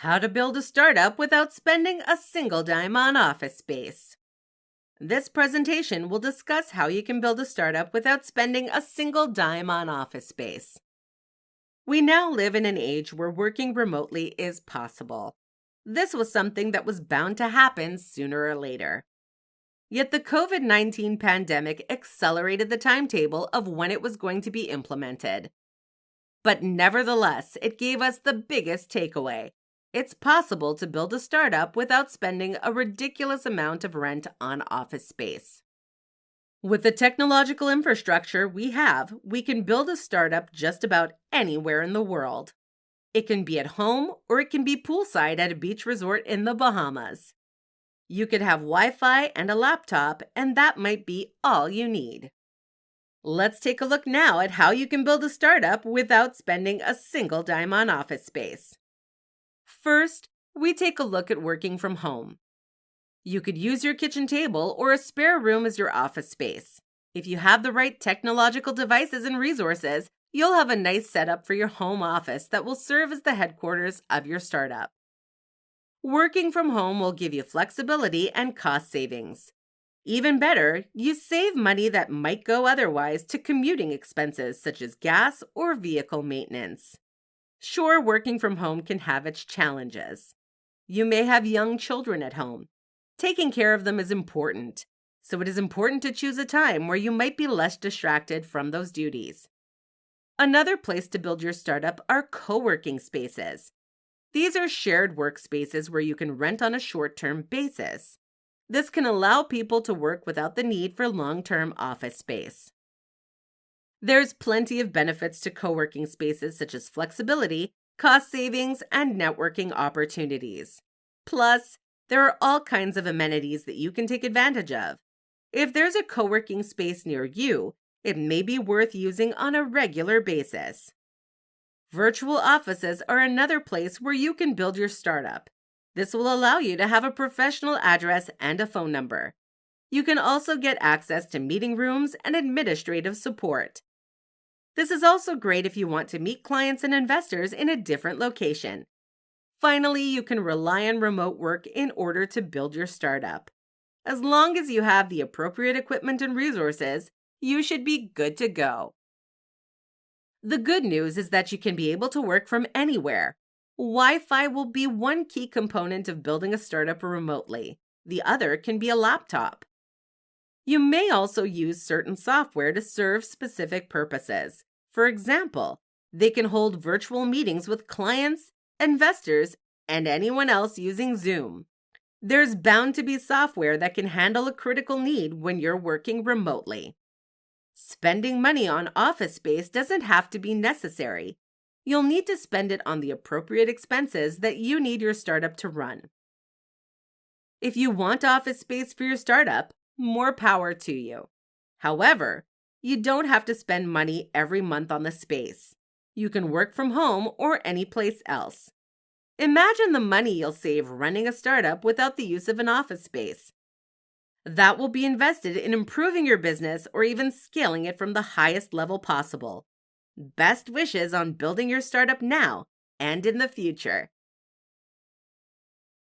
How to build a startup without spending a single dime on office space. This presentation will discuss how you can build a startup without spending a single dime on office space. We now live in an age where working remotely is possible. This was something that was bound to happen sooner or later. Yet the COVID-19 pandemic accelerated the timetable of when it was going to be implemented. But nevertheless, it gave us the biggest takeaway. It's possible to build a startup without spending a ridiculous amount of rent on office space. With the technological infrastructure we have, we can build a startup just about anywhere in the world. It can be at home or it can be poolside at a beach resort in the Bahamas. You could have Wi-Fi and a laptop, and that might be all you need. Let's take a look now at how you can build a startup without spending a single dime on office space. First, we take a look at working from home. You could use your kitchen table or a spare room as your office space. If you have the right technological devices and resources, you'll have a nice setup for your home office that will serve as the headquarters of your startup. Working from home will give you flexibility and cost savings. Even better, you save money that might go otherwise to commuting expenses such as gas or vehicle maintenance. Sure, working from home can have its challenges. You may have young children at home. Taking care of them is important, so it is important to choose a time where you might be less distracted from those duties. Another place to build your startup are co-working spaces. These are shared workspaces where you can rent on a short-term basis. This can allow people to work without the need for long-term office space. There's plenty of benefits to co-working spaces such as flexibility, cost savings, and networking opportunities. Plus, there are all kinds of amenities that you can take advantage of. If there's a co-working space near you, it may be worth using on a regular basis. Virtual offices are another place where you can build your startup. This will allow you to have a professional address and a phone number. You can also get access to meeting rooms and administrative support. This is also great if you want to meet clients and investors in a different location. Finally, you can rely on remote work in order to build your startup. As long as you have the appropriate equipment and resources, you should be good to go. The good news is that you can be able to work from anywhere. Wi-Fi will be one key component of building a startup remotely. The other can be a laptop. You may also use certain software to serve specific purposes. For example, they can hold virtual meetings with clients, investors, and anyone else using Zoom. There's bound to be software that can handle a critical need when you're working remotely. Spending money on office space doesn't have to be necessary. You'll need to spend it on the appropriate expenses that you need your startup to run. If you want office space for your startup, more power to you. However, you don't have to spend money every month on the space. You can work from home or any place else. Imagine the money you'll save running a startup without the use of an office space. That will be invested in improving your business or even scaling it from the highest level possible. Best wishes on building your startup now and in the future.